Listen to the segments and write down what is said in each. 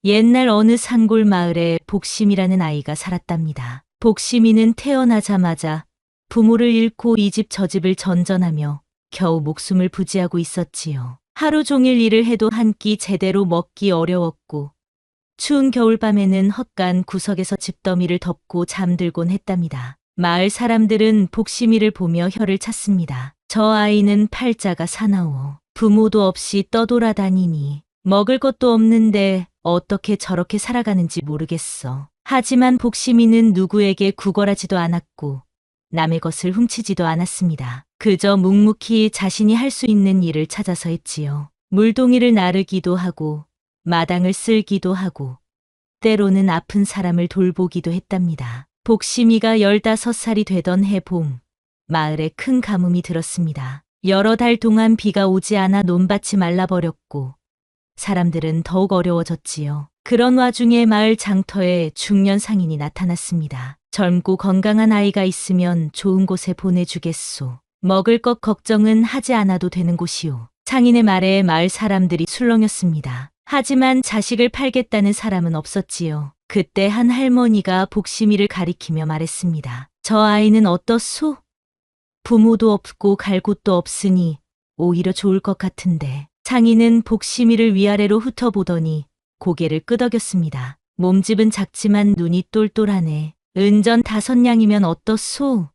옛날 어느 산골 마을에 복심이라는 아이가 살았답니다. 복심이는 태어나자마자 부모를 잃고 이 집 저 집을 전전하며 겨우 목숨을 부지하고 있었지요. 하루 종일 일을 해도 한 끼 제대로 먹기 어려웠고 추운 겨울밤에는 헛간 구석에서 집더미를 덮고 잠들곤 했답니다. 마을 사람들은 복심이를 보며 혀를 찼습니다. 저 아이는 팔자가 사나워. 부모도 없이 떠돌아다니니 먹을 것도 없는데 어떻게 저렇게 살아가는지 모르겠어. 하지만 복심이는 누구에게 구걸하지도 않았고 남의 것을 훔치지도 않았습니다. 그저 묵묵히 자신이 할 수 있는 일을 찾아서 했지요. 물동이를 나르기도 하고 마당을 쓸기도 하고 때로는 아픈 사람을 돌보기도 했답니다. 복심이가 15살이 되던 해 봄, 마을에 큰 가뭄이 들었습니다. 여러 달 동안 비가 오지 않아 논밭이 말라버렸고 사람들은 더욱 어려워졌지요. 그런 와중에 마을 장터에 중년 상인이 나타났습니다. 젊고 건강한 아이가 있으면 좋은 곳에 보내주겠소. 먹을 것 걱정은 하지 않아도 되는 곳이오. 상인의 말에 마을 사람들이 술렁였습니다. 하지만 자식을 팔겠다는 사람은 없었지요. 그때 한 할머니가 복심이를 가리키며 말했습니다. 저 아이는 어떻소? 부모도 없고 갈 곳도 없으니 오히려 좋을 것 같은데. 상인은 복심이를 위아래로 훑어보더니 고개를 끄덕였습니다. 몸집은 작지만 눈이 똘똘하네. 은전 5냥이면 어떻소?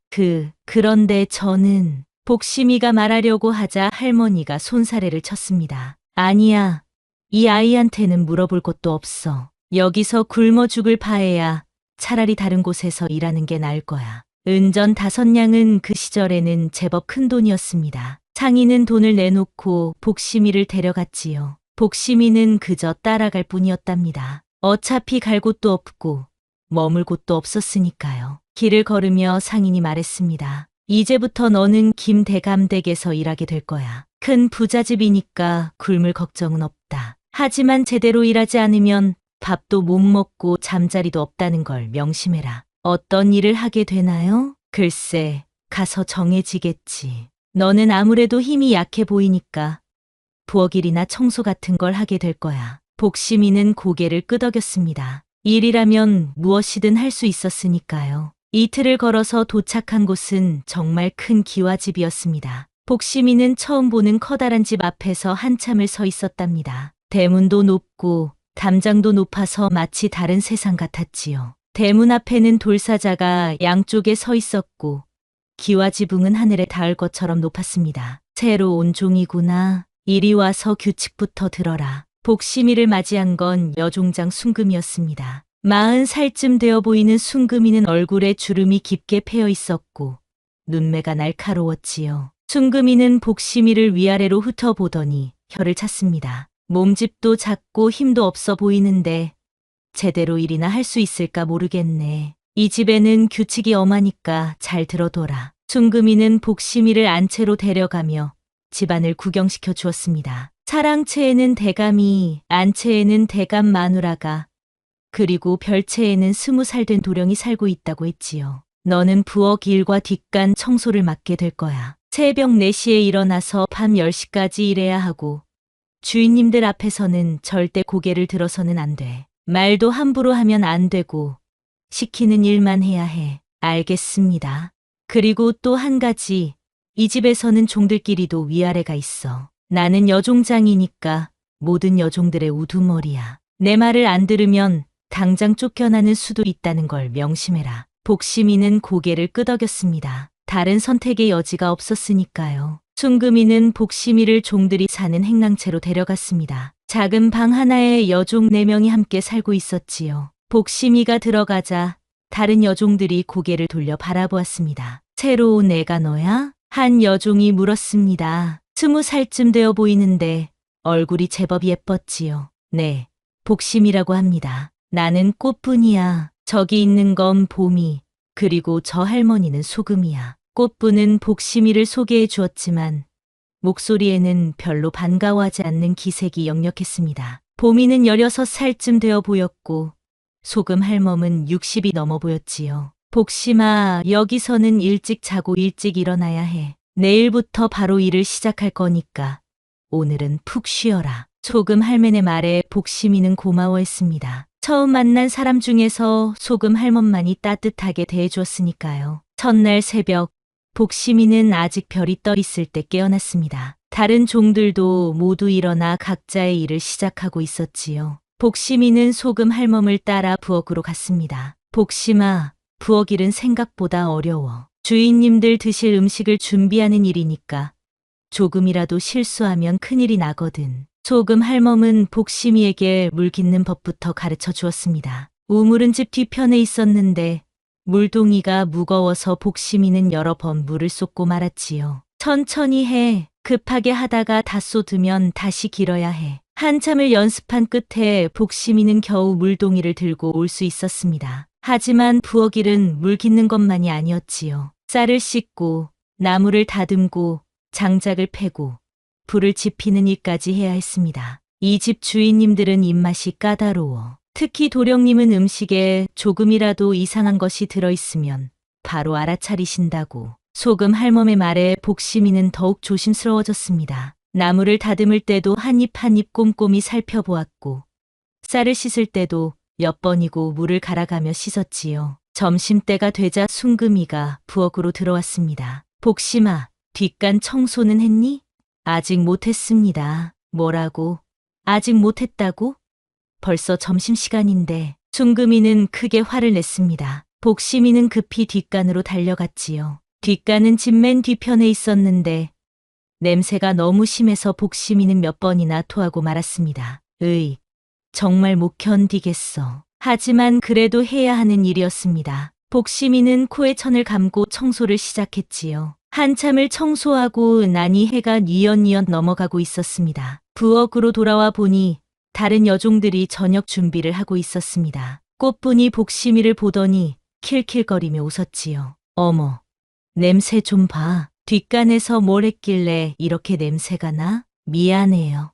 그런데 저는... 복심이가 말하려고 하자 할머니가 손사래를 쳤습니다. 아니야. 이 아이한테는 물어볼 것도 없어. 여기서 굶어 죽을 바에야 차라리 다른 곳에서 일하는 게 나을 거야. 은전 5냥은 그 시절에는 제법 큰 돈이었습니다. 상인은 돈을 내놓고 복심이를 데려갔지요. 복심이는 그저 따라갈 뿐이었답니다. 어차피 갈 곳도 없고 머물 곳도 없었으니까요. 길을 걸으며 상인이 말했습니다. 이제부터 너는 김대감 댁에서 일하게 될 거야. 큰 부잣집이니까 굶을 걱정은 없다. 하지만 제대로 일하지 않으면 밥도 못 먹고 잠자리도 없다는 걸 명심해라. 어떤 일을 하게 되나요? 글쎄, 가서 정해지겠지. 너는 아무래도 힘이 약해 보이니까 부엌일이나 청소 같은 걸 하게 될 거야. 복심이는 고개를 끄덕였습니다. 일이라면 무엇이든 할 수 있었으니까요. 이틀을 걸어서 도착한 곳은 정말 큰 기와집이었습니다. 복심이는 처음 보는 커다란 집 앞에서 한참을 서 있었답니다. 대문도 높고 담장도 높아서 마치 다른 세상 같았지요. 대문 앞에는 돌사자가 양쪽에 서 있었고 기와지붕은 하늘에 닿을 것처럼 높았습니다. 새로 온 종이구나. 이리 와서 규칙부터 들어라. 복심이를 맞이한 건 여종장 순금이었습니다. 40살쯤 되어 보이는 순금이는 얼굴에 주름이 깊게 패여 있었고 눈매가 날카로웠지요. 순금이는 복심이를 위아래로 훑어보더니 혀를 찼습니다. 몸집도 작고 힘도 없어 보이는데 제대로 일이나 할 수 있을까 모르겠네. 이 집에는 규칙이 엄하니까 잘 들어둬라. 순금이는 복심이를 안채로 데려가며 집안을 구경시켜 주었습니다. 사랑채에는 대감이, 안채에는 대감 마누라가, 그리고 별채에는 20살 된 도령이 살고 있다고 했지요. 너는 부엌 일과 뒷간 청소를 맡게 될 거야. 새벽 4시에 일어나서 밤 10시까지 일해야 하고 주인님들 앞에서는 절대 고개를 들어서는 안 돼. 말도 함부로 하면 안 되고 시키는 일만 해야 해. 알겠습니다. 그리고 또 한 가지, 이 집에서는 종들끼리도 위아래가 있어. 나는 여종장이니까 모든 여종들의 우두머리야. 내 말을 안 들으면 당장 쫓겨나는 수도 있다는 걸 명심해라. 복심이는 고개를 끄덕였습니다. 다른 선택의 여지가 없었으니까요. 순금이는 복심이를 종들이 사는 행랑채로 데려갔습니다. 작은 방 하나에 여종 4명이 함께 살고 있었지요. 복심이가 들어가자 다른 여종들이 고개를 돌려 바라보았습니다. 새로 온 애가 너야? 한 여종이 물었습니다. 20살쯤 되어 보이는데 얼굴이 제법 예뻤지요. 네, 복심이라고 합니다. 나는 꽃분이야. 저기 있는 건 봄이, 그리고 저 할머니는 소금이야. 꽃분은 복심이를 소개해 주었지만 목소리에는 별로 반가워하지 않는 기색이 역력했습니다. 봄이는 16살쯤 되어 보였고 소금 할멈은 60이 넘어 보였지요. 복심아, 여기서는 일찍 자고 일찍 일어나야 해. 내일부터 바로 일을 시작할 거니까 오늘은 푹 쉬어라. 소금 할멈의 말에 복심이는 고마워했습니다. 처음 만난 사람 중에서 소금 할멈만이 따뜻하게 대해주었으니까요. 첫날 새벽, 복심이는 아직 별이 떠 있을 때 깨어났습니다. 다른 종들도 모두 일어나 각자의 일을 시작하고 있었지요. 복심이는 소금 할멈을 따라 부엌으로 갔습니다. 복심아, 부엌 일은 생각보다 어려워. 주인님들 드실 음식을 준비하는 일이니까 조금이라도 실수하면 큰일이 나거든. 소금 할멈은 복심이에게 물 깃는 법부터 가르쳐 주었습니다. 우물은 집 뒤편에 있었는데 물동이가 무거워서 복심이는 여러 번 물을 쏟고 말았지요. 천천히 해. 급하게 하다가 다 쏟으면 다시 길어야 해. 한참을 연습한 끝에 복심이는 겨우 물동이를 들고 올 수 있었습니다. 하지만 부엌 일은 물 깃는 것만이 아니었지요. 쌀을 씻고 나무를 다듬고 장작을 패고 불을 지피는 일까지 해야 했습니다. 이 집 주인님들은 입맛이 까다로워. 특히 도령님은 음식에 조금이라도 이상한 것이 들어있으면 바로 알아차리신다고. 소금 할멈의 말에 복심이는 더욱 조심스러워졌습니다. 나무를 다듬을 때도 한 입 한 입 꼼꼼히 살펴보았고 쌀을 씻을 때도 몇 번이고 물을 갈아가며 씻었지요. 점심때가 되자 순금이가 부엌으로 들어왔습니다. 복심아, 뒷간 청소는 했니? 아직 못했습니다. 뭐라고? 아직 못했다고? 벌써 점심시간인데. 순금이는 크게 화를 냈습니다. 복심이는 급히 뒷간으로 달려갔지요. 뒷간은 집 맨 뒤편에 있었는데 냄새가 너무 심해서 복심이는 몇 번이나 토하고 말았습니다. 정말 못 견디겠어. 하지만 그래도 해야 하는 일이었습니다. 복심이는 코에 천을 감고 청소를 시작했지요. 한참을 청소하고 나니 해가 뉘엿뉘엿 넘어가고 있었습니다. 부엌으로 돌아와 보니 다른 여종들이 저녁 준비를 하고 있었습니다. 꽃분이 복심이를 보더니 킬킬거리며 웃었지요. 어머, 냄새 좀 봐. 뒷간에서 뭘 했길래 이렇게 냄새가 나? 미안해요.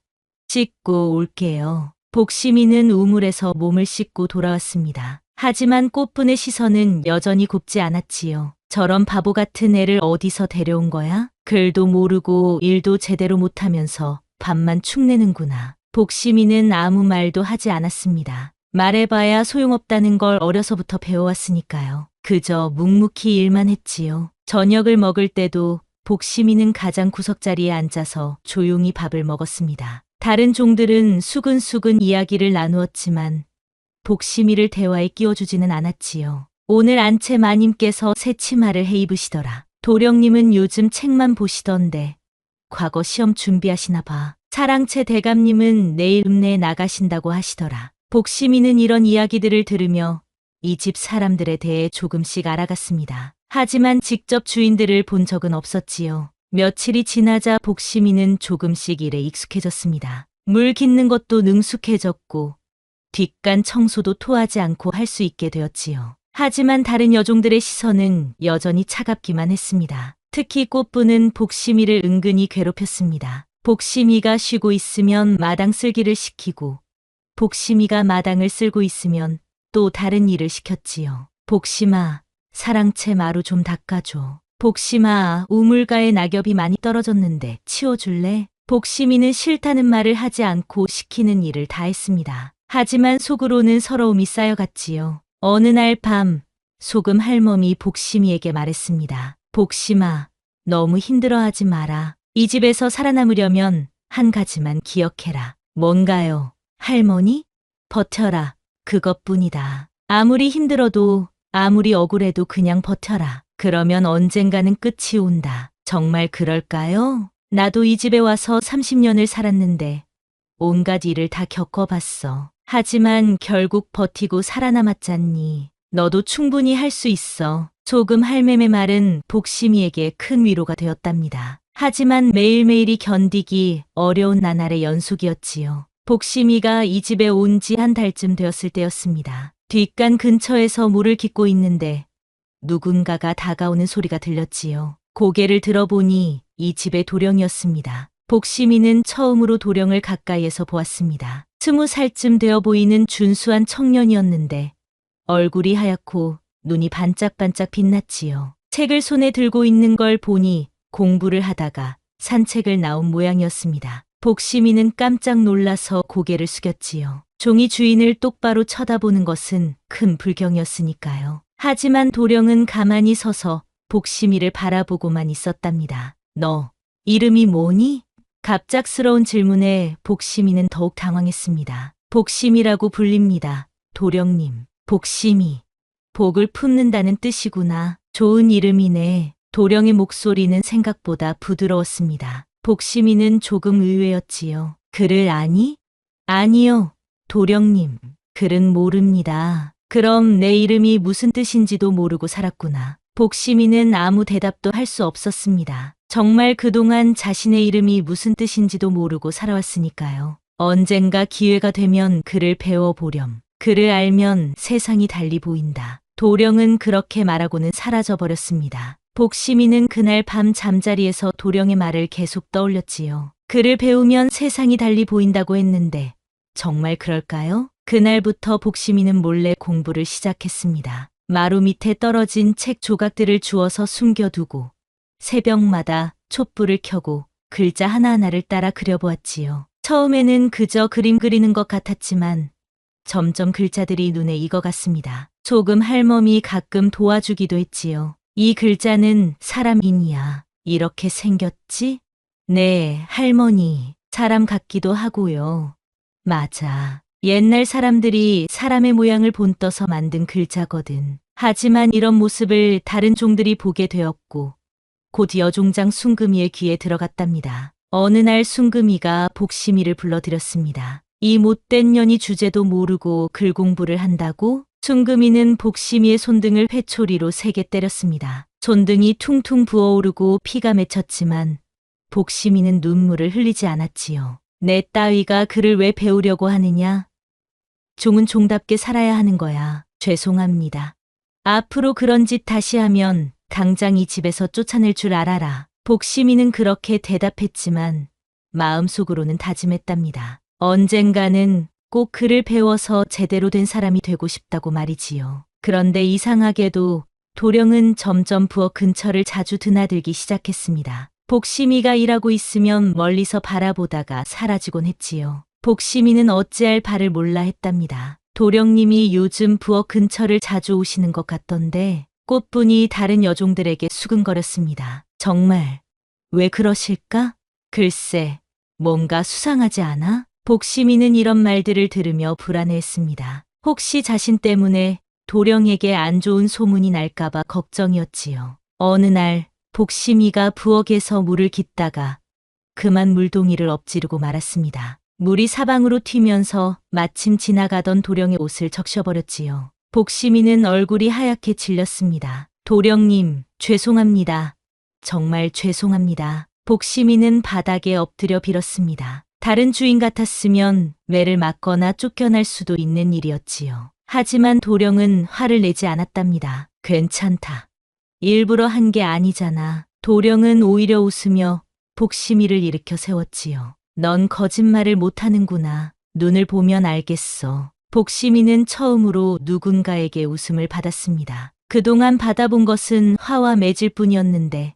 씻고 올게요. 복심이는 우물에서 몸을 씻고 돌아왔습니다. 하지만 꽃분의 시선은 여전히 곱지 않았지요. 저런 바보 같은 애를 어디서 데려온 거야? 글도 모르고 일도 제대로 못하면서 밥만 축내는구나. 복심이는 아무 말도 하지 않았습니다. 말해봐야 소용없다는 걸 어려서부터 배워왔으니까요. 그저 묵묵히 일만 했지요. 저녁을 먹을 때도 복심이는 가장 구석자리에 앉아서 조용히 밥을 먹었습니다. 다른 종들은 수근수근 이야기를 나누었지만 복심이를 대화에 끼워주지는 않았지요. 오늘 안채 마님께서 새 치마를 해 입으시더라. 도령님은 요즘 책만 보시던데 과거 시험 준비하시나 봐. 사랑채 대감님은 내일 읍내에 나가신다고 하시더라. 복심이는 이런 이야기들을 들으며 이 집 사람들에 대해 조금씩 알아갔습니다. 하지만 직접 주인들을 본 적은 없었지요. 며칠이 지나자 복심이는 조금씩 일에 익숙해졌습니다. 물 깃는 것도 능숙해졌고 뒷간 청소도 토하지 않고 할 수 있게 되었지요. 하지만 다른 여종들의 시선은 여전히 차갑기만 했습니다. 특히 꽃분은 복심이를 은근히 괴롭혔습니다. 복심이가 쉬고 있으면 마당 쓸기를 시키고 복심이가 마당을 쓸고 있으면 또 다른 일을 시켰지요. 복심아, 사랑채 마루 좀 닦아줘. 복심아, 우물가에 낙엽이 많이 떨어졌는데 치워줄래? 복심이는 싫다는 말을 하지 않고 시키는 일을 다 했습니다. 하지만 속으로는 서러움이 쌓여갔지요. 어느 날 밤, 소금 할멈이 복심이에게 말했습니다. 복심아, 너무 힘들어하지 마라. 이 집에서 살아남으려면 한 가지만 기억해라. 뭔가요? 할머니? 버텨라. 그것뿐이다. 아무리 힘들어도 아무리 억울해도 그냥 버텨라. 그러면 언젠가는 끝이 온다. 정말 그럴까요? 나도 이 집에 와서 30년을 살았는데 온갖 일을 다 겪어봤어. 하지만 결국 버티고 살아남았잖니. 너도 충분히 할 수 있어. 소금 할멈의 말은 복심이에게 큰 위로가 되었답니다. 하지만 매일매일이 견디기 어려운 나날의 연속이었지요. 복심이가 이 집에 온 지 한 달쯤 되었을 때였습니다. 뒷간 근처에서 물을 깃고 있는데 누군가가 다가오는 소리가 들렸지요. 고개를 들어보니 이 집의 도령이었습니다. 복심이는 처음으로 도령을 가까이에서 보았습니다. 20살쯤 되어 보이는 준수한 청년이었는데 얼굴이 하얗고 눈이 반짝반짝 빛났지요. 책을 손에 들고 있는 걸 보니 공부를 하다가 산책을 나온 모양이었습니다. 복심이는 깜짝 놀라서 고개를 숙였지요. 종이 주인을 똑바로 쳐다보는 것은 큰 불경이었으니까요. 하지만 도령은 가만히 서서 복심이를 바라보고만 있었답니다. 너, 이름이 뭐니? 갑작스러운 질문에 복심이는 더욱 당황했습니다. 복심이라고 불립니다. 도령님, 복심이. 복을 품는다는 뜻이구나. 좋은 이름이네. 도령의 목소리는 생각보다 부드러웠습니다. 복심이는 조금 의외였지요. 글을 아니? 아니요. 도령님, 글은 모릅니다. 그럼 내 이름이 무슨 뜻인지도 모르고 살았구나. 복심이는 아무 대답도 할 수 없었습니다. 정말 그동안 자신의 이름이 무슨 뜻인지도 모르고 살아왔으니까요. 언젠가 기회가 되면 글을 배워보렴. 글을 알면 세상이 달리 보인다. 도령은 그렇게 말하고는 사라져버렸습니다. 복심이는 그날 밤 잠자리에서 도령의 말을 계속 떠올렸지요. 글을 배우면 세상이 달리 보인다고 했는데 정말 그럴까요? 그날부터 복심이는 몰래 공부를 시작했습니다. 마루 밑에 떨어진 책 조각들을 주워서 숨겨두고 새벽마다 촛불을 켜고 글자 하나하나를 따라 그려보았지요. 처음에는 그저 그림 그리는 것 같았지만 점점 글자들이 눈에 익어갔습니다. 조금 할멈이 가끔 도와주기도 했지요. 이 글자는 사람이냐 이렇게 생겼지? 네, 할머니. 사람 같기도 하고요. 맞아. 옛날 사람들이 사람의 모양을 본떠서 만든 글자거든. 하지만 이런 모습을 다른 종들이 보게 되었고 곧 여종장 숭금이의 귀에 들어갔답니다. 어느 날 숭금이가 복심이를 불러들였습니다. 이 못된 년이 주제도 모르고 글 공부를 한다고? 숭금이는 복심이의 손등을 회초리로 세게 때렸습니다. 손등이 퉁퉁 부어오르고 피가 맺혔지만 복심이는 눈물을 흘리지 않았지요. 내 따위가 글을 왜 배우려고 하느냐? 종은 종답게 살아야 하는 거야. 죄송합니다. 앞으로 그런 짓 다시 하면 당장 이 집에서 쫓아낼 줄 알아라. 복심이는 그렇게 대답했지만 마음속으로는 다짐했답니다. 언젠가는 꼭 글을 배워서 제대로 된 사람이 되고 싶다고 말이지요. 그런데 이상하게도 도령은 점점 부엌 근처를 자주 드나들기 시작했습니다. 복심이가 일하고 있으면 멀리서 바라보다가 사라지곤 했지요. 복심이는 어찌할 바를 몰라 했답니다. 도령님이 요즘 부엌 근처를 자주 오시는 것 같던데 꽃분이 다른 여종들에게 수근거렸습니다. 정말 왜 그러실까? 글쎄, 뭔가 수상하지 않아? 복심이는 이런 말들을 들으며 불안해했습니다. 혹시 자신 때문에 도령에게 안 좋은 소문이 날까봐 걱정이었지요. 어느 날 복심이가 부엌에서 물을 깃다가 그만 물동이를 엎지르고 말았습니다. 물이 사방으로 튀면서 마침 지나가던 도령의 옷을 적셔버렸지요. 복심이는 얼굴이 하얗게 질렸습니다. 도령님, 죄송합니다. 정말 죄송합니다. 복심이는 바닥에 엎드려 빌었습니다. 다른 주인 같았으면 매를 맞거나 쫓겨날 수도 있는 일이었지요. 하지만 도령은 화를 내지 않았답니다. 괜찮다. 일부러 한 게 아니잖아. 도령은 오히려 웃으며 복심이를 일으켜 세웠지요. 넌 거짓말을 못하는구나. 눈을 보면 알겠어. 복심이는 처음으로 누군가에게 웃음을 받았습니다. 그동안 받아본 것은 화와 매질 뿐이었는데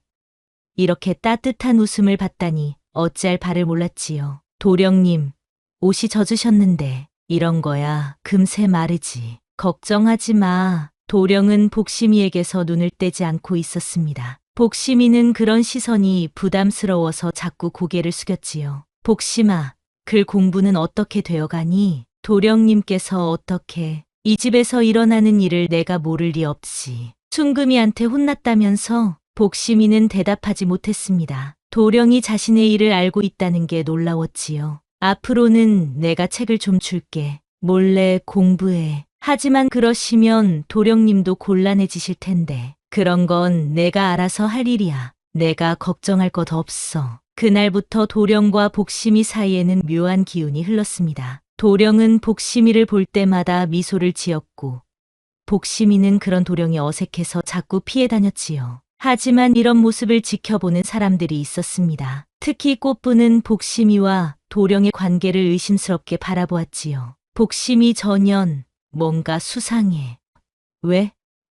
이렇게 따뜻한 웃음을 받다니 어찌할 바를 몰랐지요. 도령님, 옷이 젖으셨는데 이런 거야 금세 마르지. 걱정하지 마. 도령은 복심이에게서 눈을 떼지 않고 있었습니다. 복심이는 그런 시선이 부담스러워서 자꾸 고개를 숙였지요. 복심아, 글 공부는 어떻게 되어가니? 도령님께서 어떻게 이 집에서 일어나는 일을 내가 모를 리 없지. 숭금이한테 혼났다면서? 복심이는 대답하지 못했습니다. 도령이 자신의 일을 알고 있다는 게 놀라웠지요. 앞으로는 내가 책을 좀 줄게. 몰래 공부해. 하지만 그러시면 도령님도 곤란해지실 텐데. 그런 건 내가 알아서 할 일이야. 내가 걱정할 것 없어. 그날부터 도령과 복심이 사이에는 묘한 기운이 흘렀습니다. 도령은 복심이를 볼 때마다 미소를 지었고 복심이는 그런 도령이 어색해서 자꾸 피해 다녔지요. 하지만 이런 모습을 지켜보는 사람들이 있었습니다. 특히 꽃분은 복심이와 도령의 관계를 의심스럽게 바라보았지요. 복심이 전연 뭔가 수상해. 왜?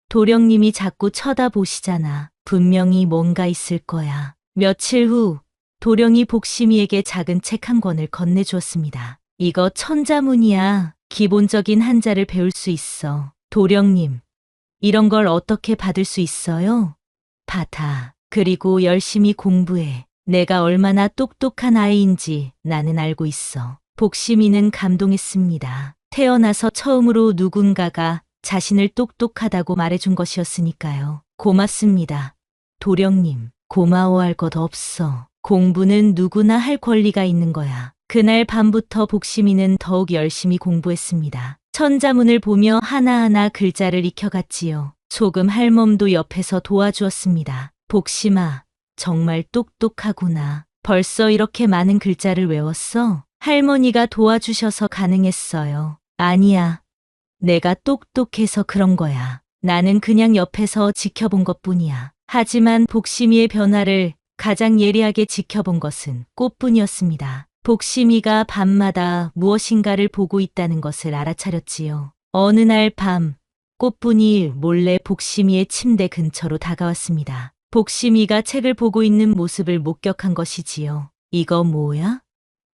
도령님이 자꾸 쳐다보시잖아. 분명히 뭔가 있을 거야. 며칠 후 도령이 복심이에게 작은 책 한 권을 건네주었습니다. 이거 천자문이야. 기본적인 한자를 배울 수 있어. 도령님, 이런 걸 어떻게 받을 수 있어요? 받아. 그리고 열심히 공부해. 내가 얼마나 똑똑한 아이인지 나는 알고 있어. 복심이는 감동했습니다. 태어나서 처음으로 누군가가 자신을 똑똑하다고 말해준 것이었으니까요. 고맙습니다. 도령님, 고마워할 것 없어. 공부는 누구나 할 권리가 있는 거야. 그날 밤부터 복심이는 더욱 열심히 공부했습니다. 천자문을 보며 하나하나 글자를 익혀갔지요. 소금 할멈도 옆에서 도와주었습니다. 복심아, 정말 똑똑하구나. 벌써 이렇게 많은 글자를 외웠어? 할머니가 도와주셔서 가능했어요. 아니야. 내가 똑똑해서 그런 거야. 나는 그냥 옆에서 지켜본 것뿐이야. 하지만 복심이의 변화를 가장 예리하게 지켜본 것은 꽃뿐이었습니다. 복심이가 밤마다 무엇인가를 보고 있다는 것을 알아차렸지요. 어느 날 밤, 꽃분이 몰래 복심이의 침대 근처로 다가왔습니다. 복심이가 책을 보고 있는 모습을 목격한 것이지요. 이거 뭐야?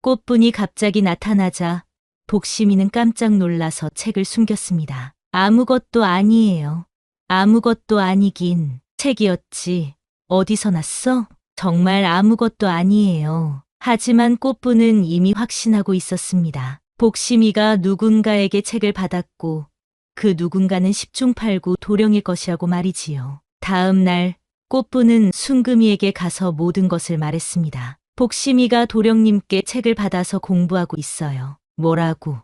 꽃분이 갑자기 나타나자 복심이는 깜짝 놀라서 책을 숨겼습니다. 아무것도 아니에요. 아무것도 아니긴 책이었지. 어디서 났어? 정말 아무것도 아니에요. 하지만 꽃분은 이미 확신하고 있었습니다. 복심이가 누군가에게 책을 받았고 그 누군가는 10중 8구 도령일 것이라고 말이지요. 다음 날 꽃분은 순금이에게 가서 모든 것을 말했습니다. 복심이가 도령님께 책을 받아서 공부하고 있어요. 뭐라고?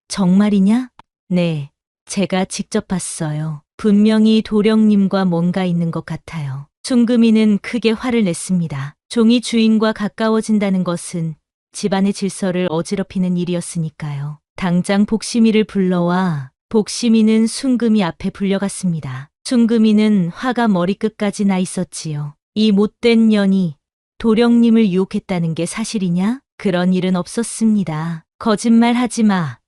정말이냐? 네, 제가 직접 봤어요. 분명히 도령님과 뭔가 있는 것 같아요. 순금이는 크게 화를 냈습니다. 종이 주인과 가까워진다는 것은 집안의 질서를 어지럽히는 일이었으니까요. 당장 복심이를 불러와. 복심이는 순금이 앞에 불려갔습니다. 순금이는 화가 머리끝까지 나 있었지요. 이 못된 년이 도령님을 유혹했다는 게 사실이냐? 그런 일은 없었습니다. 거짓말하지 마.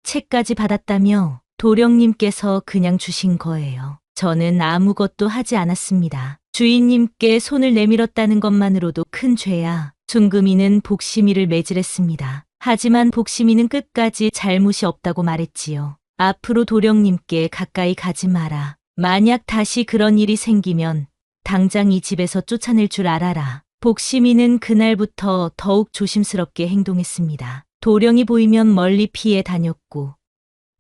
책까지 받았다며 도령님께서 그냥 주신 거예요. 저는 아무것도 하지 않았습니다. 주인님께 손을 내밀었다는 것만으로도 큰 죄야. 순금이는 복심이를 매질했습니다. 하지만 복심이는 끝까지 잘못이 없다고 말했지요. 앞으로 도령님께 가까이 가지 마라. 만약 다시 그런 일이 생기면 당장 이 집에서 쫓아낼 줄 알아라. 복심이는 그날부터 더욱 조심스럽게 행동했습니다. 도령이 보이면 멀리 피해 다녔고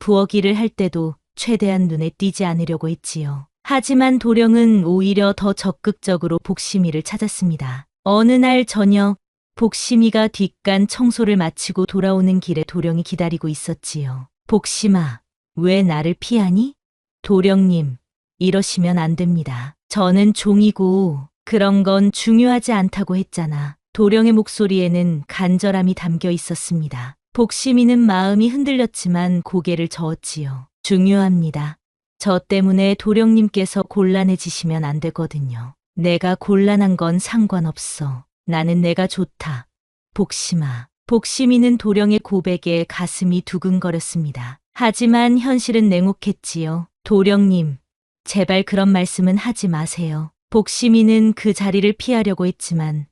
부엌일을 할 때도 최대한 눈에 띄지 않으려고 했지요. 하지만 도령은 오히려 더 적극적으로 복심이를 찾았습니다. 어느 날 저녁 복심이가 뒷간 청소를 마치고 돌아오는 길에 도령이 기다리고 있었지요. 복심아, 왜 나를 피하니? 도령님, 이러시면 안 됩니다. 저는 종이고 그런 건 중요하지 않다고 했잖아. 도령의 목소리에는 간절함이 담겨 있었습니다. 복심이는 마음이 흔들렸지만 고개를 저었지요. 중요합니다. 저 때문에 도령님께서 곤란해지시면 안 되거든요. 내가 곤란한 건 상관없어. 나는 내가 좋다. 복심아. 복심이는 도령의 고백에 가슴이 두근거렸습니다. 하지만 현실은 냉혹했지요. 도령님, 제발 그런 말씀은 하지 마세요. 복심이는 그 자리를 피하려고 했지만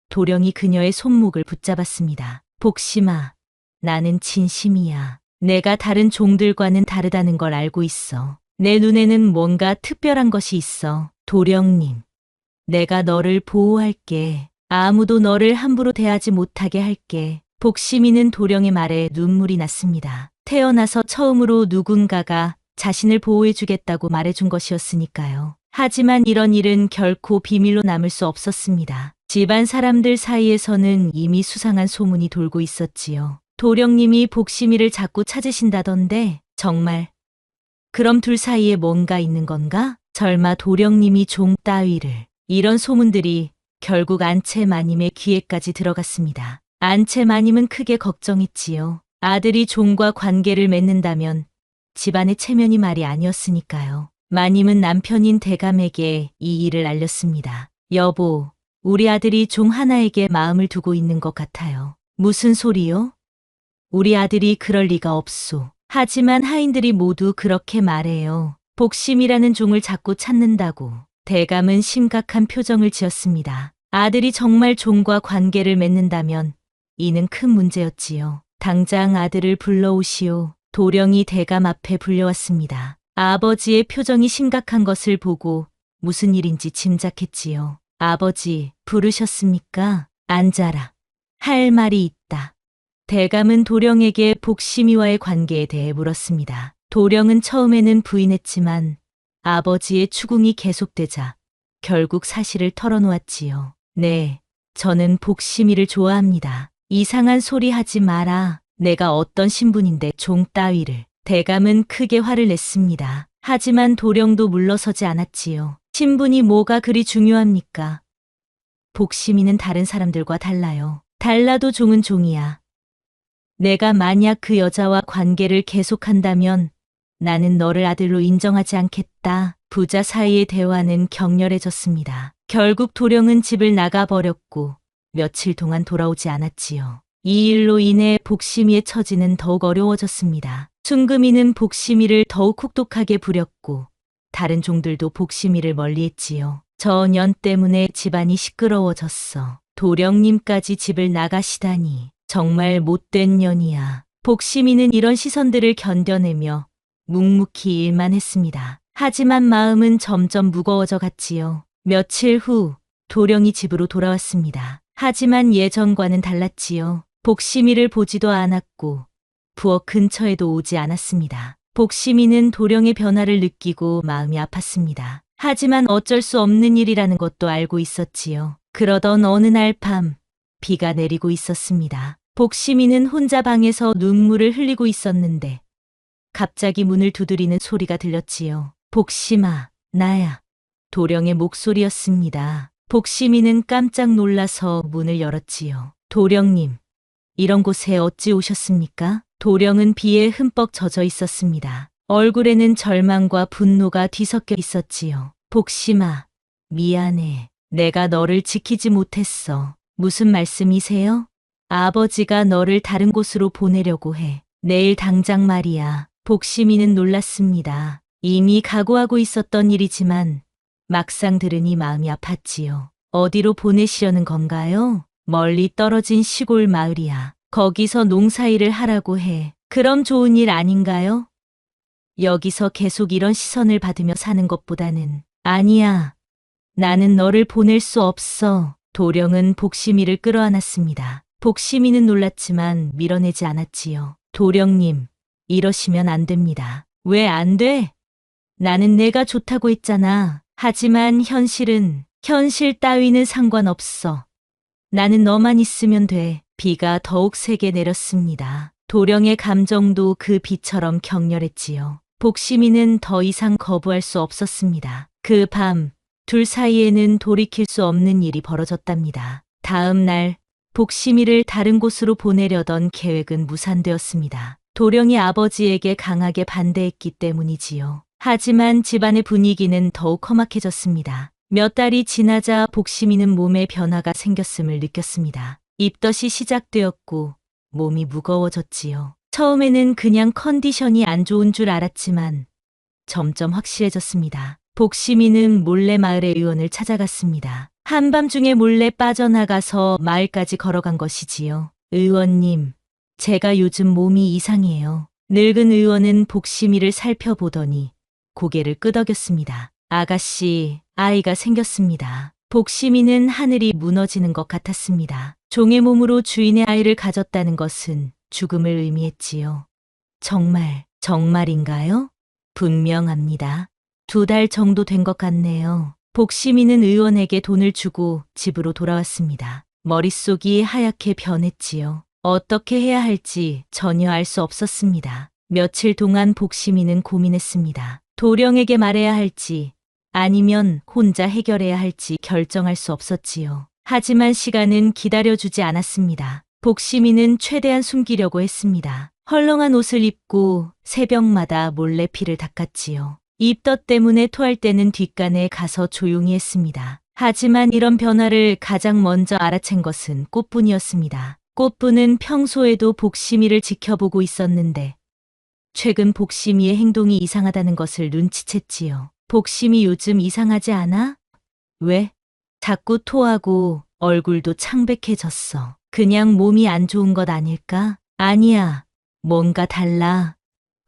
도령이 그녀의 손목을 붙잡았습니다. 복심아, 나는 진심이야. 내가 다른 종들과는 다르다는 걸 알고 있어. 내 눈에는 뭔가 특별한 것이 있어. 도령님, 내가 너를 보호할게. 아무도 너를 함부로 대하지 못하게 할게. 복심이는 도령의 말에 눈물이 났습니다. 태어나서 처음으로 누군가가 자신을 보호해주겠다고 말해준 것이었으니까요. 하지만 이런 일은 결코 비밀로 남을 수 없었습니다. 집안 사람들 사이에서는 이미 수상한 소문이 돌고 있었지요. 도령님이 복심이를 자꾸 찾으신다던데 정말 그럼 둘 사이에 뭔가 있는 건가? 설마 도령님이 종 따위를. 이런 소문들이 결국 안채마님의 귀에까지 들어갔습니다. 안채마님은 크게 걱정했지요. 아들이 종과 관계를 맺는다면 집안의 체면이 말이 아니었으니까요. 마님은 남편인 대감에게 이 일을 알렸습니다. 여보, 우리 아들이 종 하나에게 마음을 두고 있는 것 같아요. 무슨 소리요? 우리 아들이 그럴 리가 없소. 하지만 하인들이 모두 그렇게 말해요. 복심이라는 종을 자꾸 찾는다고. 대감은 심각한 표정을 지었습니다. 아들이 정말 종과 관계를 맺는다면 이는 큰 문제였지요. 당장 아들을 불러오시오. 도령이 대감 앞에 불려왔습니다. 아버지의 표정이 심각한 것을 보고 무슨 일인지 짐작했지요. 아버지, 부르셨습니까? 앉아라. 할 말이 있다. 대감은 도령에게 복심이와의 관계에 대해 물었습니다. 도령은 처음에는 부인했지만 아버지의 추궁이 계속되자 결국 사실을 털어놓았지요. 네, 저는 복심이를 좋아합니다. 이상한 소리 하지 마라. 내가 어떤 신분인데 종 따위를. 대감은 크게 화를 냈습니다. 하지만 도령도 물러서지 않았지요. 신분이 뭐가 그리 중요합니까? 복심이는 다른 사람들과 달라요. 달라도 종은 종이야. 내가 만약 그 여자와 관계를 계속한다면 나는 너를 아들로 인정하지 않겠다. 부자 사이의 대화는 격렬해졌습니다. 결국 도령은 집을 나가버렸고 며칠 동안 돌아오지 않았지요. 이 일로 인해 복심이의 처지는 더욱 어려워졌습니다. 순금이는 복심이를 더욱 혹독하게 부렸고 다른 종들도 복심이를 멀리했지요. 저 년 때문에 집안이 시끄러워졌어. 도령님까지 집을 나가시다니 정말 못된 년이야. 복심이는 이런 시선들을 견뎌내며 묵묵히 일만 했습니다. 하지만 마음은 점점 무거워져 갔지요. 며칠 후 도령이 집으로 돌아왔습니다. 하지만 예전과는 달랐지요. 복심이를 보지도 않았고 부엌 근처에도 오지 않았습니다. 복심이는 도령의 변화를 느끼고 마음이 아팠습니다. 하지만 어쩔 수 없는 일이라는 것도 알고 있었지요. 그러던 어느 날 밤 비가 내리고 있었습니다. 복심이는 혼자 방에서 눈물을 흘리고 있었는데 갑자기 문을 두드리는 소리가 들렸지요. 복심아, 나야. 도령의 목소리였습니다. 복심이는 깜짝 놀라서 문을 열었지요. 도령님, 이런 곳에 어찌 오셨습니까? 도령은 비에 흠뻑 젖어 있었습니다. 얼굴에는 절망과 분노가 뒤섞여 있었지요. 복심아, 미안해. 내가 너를 지키지 못했어. 무슨 말씀이세요? 아버지가 너를 다른 곳으로 보내려고 해. 내일 당장 말이야. 복심이는 놀랐습니다. 이미 각오하고 있었던 일이지만 막상 들으니 마음이 아팠지요. 어디로 보내시려는 건가요? 멀리 떨어진 시골 마을이야. 거기서 농사일을 하라고 해. 그럼 좋은 일 아닌가요? 여기서 계속 이런 시선을 받으며 사는 것보다는. 아니야. 나는 너를 보낼 수 없어. 도령은 복심이를 끌어안았습니다. 복심이는 놀랐지만 밀어내지 않았지요. 도령님, 이러시면 안 됩니다. 왜 안 돼? 나는 내가 좋다고 했잖아. 하지만 현실 따위는 상관없어. 나는 너만 있으면 돼. 비가 더욱 세게 내렸습니다. 도령의 감정도 그 비처럼 격렬했지요. 복심이는 더 이상 거부할 수 없었습니다. 그 밤, 둘 사이에는 돌이킬 수 없는 일이 벌어졌답니다. 다음 날, 복심이를 다른 곳으로 보내려던 계획은 무산되었습니다. 도령이 아버지에게 강하게 반대했기 때문이지요. 하지만 집안의 분위기는 더욱 험악해졌습니다. 몇 달이 지나자 복심이는 몸에 변화가 생겼음을 느꼈습니다. 입덧이 시작되었고 몸이 무거워졌지요. 처음에는 그냥 컨디션이 안 좋은 줄 알았지만 점점 확실해졌습니다. 복심이는 몰래 마을의 의원을 찾아갔습니다. 한밤중에 몰래 빠져나가서 마을까지 걸어간 것이지요. 의원님, 제가 요즘 몸이 이상해요. 늙은 의원은 복심이를 살펴보더니 고개를 끄덕였습니다. 아가씨, 아이가 생겼습니다. 복심이는 하늘이 무너지는 것 같았습니다. 종의 몸으로 주인의 아이를 가졌다는 것은 죽음을 의미했지요. 정말인가요? 분명합니다. 2달 정도 된 것 같네요. 복심이는 의원에게 돈을 주고 집으로 돌아왔습니다. 머릿속이 하얗게 변했지요. 어떻게 해야 할지 전혀 알 수 없었습니다. 며칠 동안 복심이는 고민했습니다. 도령에게 말해야 할지 아니면 혼자 해결해야 할지 결정할 수 없었지요. 하지만 시간은 기다려주지 않았습니다. 복심이는 최대한 숨기려고 했습니다. 헐렁한 옷을 입고 새벽마다 몰래 피를 닦았지요. 입덧 때문에 토할 때는 뒷간에 가서 조용히 했습니다. 하지만 이런 변화를 가장 먼저 알아챈 것은 꽃분이었습니다. 꽃분은 평소에도 복심이를 지켜보고 있었는데 최근 복심이의 행동이 이상하다는 것을 눈치챘지요. 복심이 요즘 이상하지 않아? 왜? 자꾸 토하고 얼굴도 창백해졌어. 그냥 몸이 안 좋은 것 아닐까? 아니야. 뭔가 달라.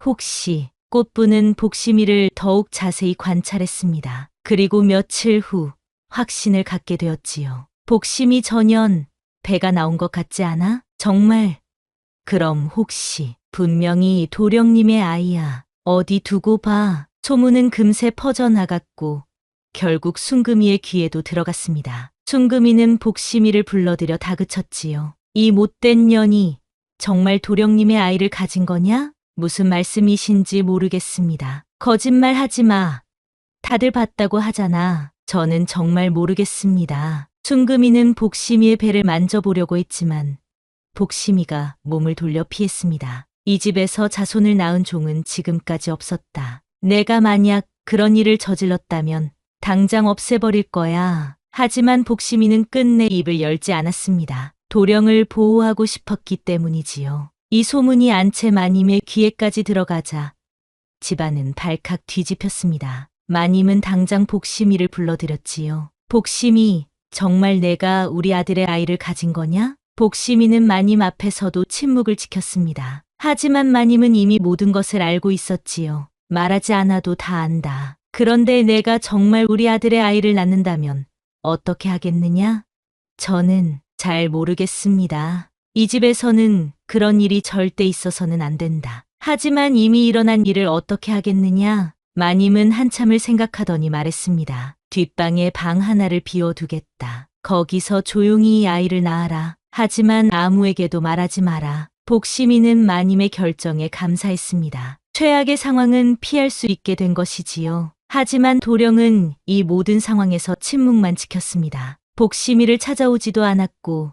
혹시 꽃부는 복심이를 더욱 자세히 관찰했습니다. 그리고 며칠 후 확신을 갖게 되었지요. 복심이 전현 배가 나온 것 같지 않아? 정말? 그럼 혹시 분명히 도령님의 아이야. 어디 두고 봐. 소문은 금세 퍼져나갔고 결국 순금이의 귀에도 들어갔습니다. 순금이는 복심이를 불러들여 다그쳤지요. 이 못된 년이 정말 도령님의 아이를 가진 거냐? 무슨 말씀이신지 모르겠습니다. 거짓말 하지 마. 다들 봤다고 하잖아. 저는 정말 모르겠습니다. 순금이는 복심이의 배를 만져보려고 했지만 복심이가 몸을 돌려 피했습니다. 이 집에서 자손을 낳은 종은 지금까지 없었다. 내가 만약 그런 일을 저질렀다면 당장 없애버릴 거야. 하지만 복심이는 끝내 입을 열지 않았습니다. 도령을 보호하고 싶었기 때문이지요. 이 소문이 안채 마님의 귀에까지 들어가자 집안은 발칵 뒤집혔습니다. 마님은 당장 복심이를 불러들였지요. 복심이, 정말 내가 우리 아들의 아이를 가진 거냐? 복심이는 마님 앞에서도 침묵을 지켰습니다. 하지만 마님은 이미 모든 것을 알고 있었지요. 말하지 않아도 다 안다. 그런데 내가 정말 우리 아들의 아이를 낳는다면 어떻게 하겠느냐? 저는 잘 모르겠습니다. 이 집에서는 그런 일이 절대 있어서는 안 된다. 하지만 이미 일어난 일을 어떻게 하겠느냐? 마님은 한참을 생각하더니 말했습니다. 뒷방에 방 하나를 비워두겠다. 거기서 조용히 이 아이를 낳아라. 하지만 아무에게도 말하지 마라. 복심이는 마님의 결정에 감사했습니다. 최악의 상황은 피할 수 있게 된 것이지요. 하지만 도령은 이 모든 상황에서 침묵만 지켰습니다. 복심이를 찾아오지도 않았고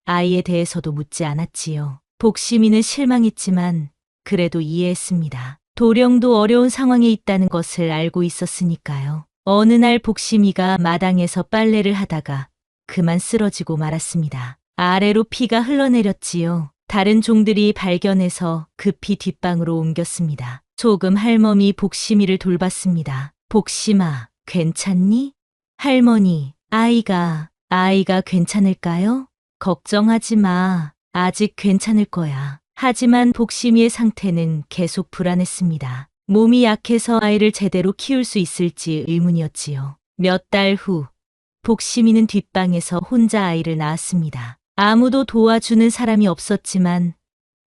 아이에 대해서도 묻지 않았지요. 복심이는 실망했지만 그래도 이해했습니다. 도령도 어려운 상황에 있다는 것을 알고 있었으니까요. 어느 날 복심이가 마당에서 빨래를 하다가 그만 쓰러지고 말았습니다. 아래로 피가 흘러내렸지요. 다른 종들이 발견해서 급히 뒷방으로 옮겼습니다. 소금 할멈이 복심이를 돌봤습니다. 복심아, 괜찮니? 할머니, 아이가 괜찮을까요? 걱정하지 마. 아직 괜찮을 거야. 하지만 복심이의 상태는 계속 불안했습니다. 몸이 약해서 아이를 제대로 키울 수 있을지 의문이었지요. 몇 달 후, 복심이는 뒷방에서 혼자 아이를 낳았습니다. 아무도 도와주는 사람이 없었지만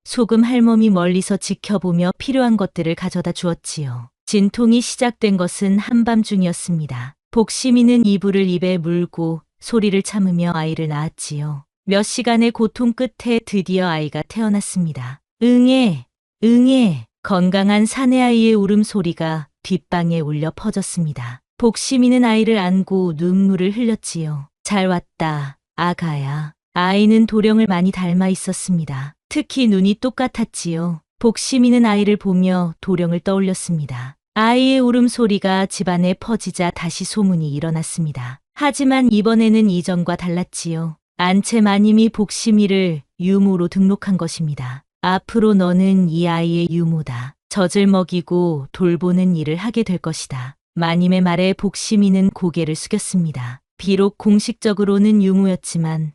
소금 할멈이 멀리서 지켜보며 필요한 것들을 가져다 주었지요. 진통이 시작된 것은 한밤중이었습니다. 복심이는 이불을 입에 물고 소리를 참으며 아이를 낳았지요. 몇 시간의 고통 끝에 드디어 아이가 태어났습니다. 응애, 응애. 건강한 사내아이의 울음소리가 뒷방에 울려 퍼졌습니다. 복심이는 아이를 안고 눈물을 흘렸지요. 잘 왔다, 아가야. 아이는 도령을 많이 닮아 있었습니다. 특히 눈이 똑같았지요. 복심이는 아이를 보며 도령을 떠올렸습니다. 아이의 울음소리가 집안에 퍼지자 다시 소문이 일어났습니다. 하지만 이번에는 이전과 달랐지요. 안채 마님이 복심이를 유모로 등록한 것입니다. 앞으로 너는 이 아이의 유모다. 젖을 먹이고 돌보는 일을 하게 될 것이다. 마님의 말에 복심이는 고개를 숙였습니다. 비록 공식적으로는 유모였지만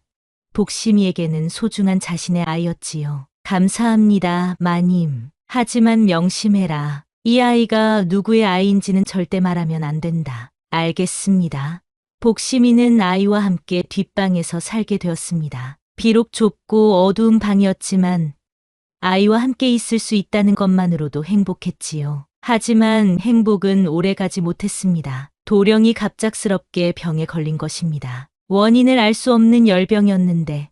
복심이에게는 소중한 자신의 아이였지요. 감사합니다, 마님. 하지만 명심해라. 이 아이가 누구의 아이인지는 절대 말하면 안 된다. 알겠습니다. 복심이는 아이와 함께 뒷방에서 살게 되었습니다. 비록 좁고 어두운 방이었지만 아이와 함께 있을 수 있다는 것만으로도 행복했지요. 하지만 행복은 오래가지 못했습니다. 도령이 갑작스럽게 병에 걸린 것입니다. 원인을 알 수 없는 열병이었는데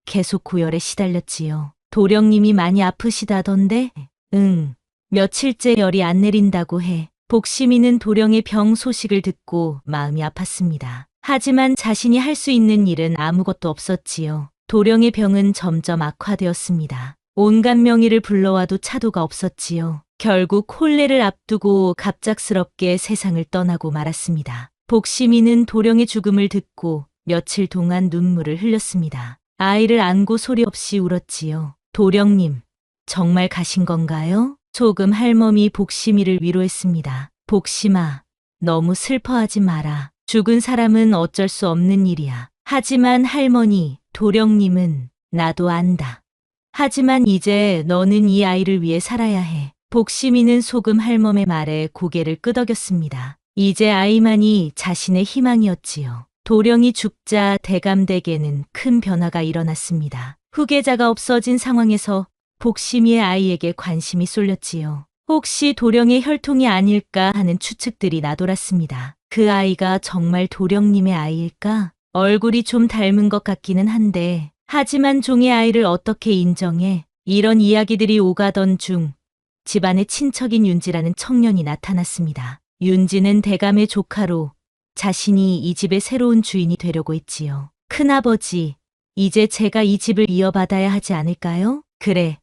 계속 고열에 시달렸지요. 도령님이 많이 아프시다던데? 응, 며칠째 열이 안 내린다고 해. 복심이는 도령의 병 소식을 듣고 마음이 아팠습니다. 하지만 자신이 할 수 있는 일은 아무것도 없었지요. 도령의 병은 점점 악화되었습니다. 온갖 명의를 불러와도 차도가 없었지요. 결국 혼례를 앞두고 갑작스럽게 세상을 떠나고 말았습니다. 복심이는 도령의 죽음을 듣고 며칠 동안 눈물을 흘렸습니다. 아이를 안고 소리 없이 울었지요. 도령님, 정말 가신 건가요? 소금 할멈이 복심이를 위로했습니다. 복심아, 너무 슬퍼하지 마라. 죽은 사람은 어쩔 수 없는 일이야. 하지만 할머니, 도령님은 나도 안다. 하지만 이제 너는 이 아이를 위해 살아야 해. 복심이는 소금 할멈의 말에 고개를 끄덕였습니다. 이제 아이만이 자신의 희망이었지요. 도령이 죽자 대감댁에는 큰 변화가 일어났습니다. 후계자가 없어진 상황에서 복심이의 아이에게 관심이 쏠렸지요. 혹시 도령의 혈통이 아닐까 하는 추측들이 나돌았습니다. 그 아이가 정말 도령님의 아이일까? 얼굴이 좀 닮은 것 같기는 한데, 하지만 종의 아이를 어떻게 인정해? 이런 이야기들이 오가던 중 집안의 친척인 윤지라는 청년이 나타났습니다. 윤지는 대감의 조카로 자신이 이 집의 새로운 주인이 되려고 했지요. 큰아버지, 이제 제가 이 집을 이어받아야 하지 않을까요? 그래,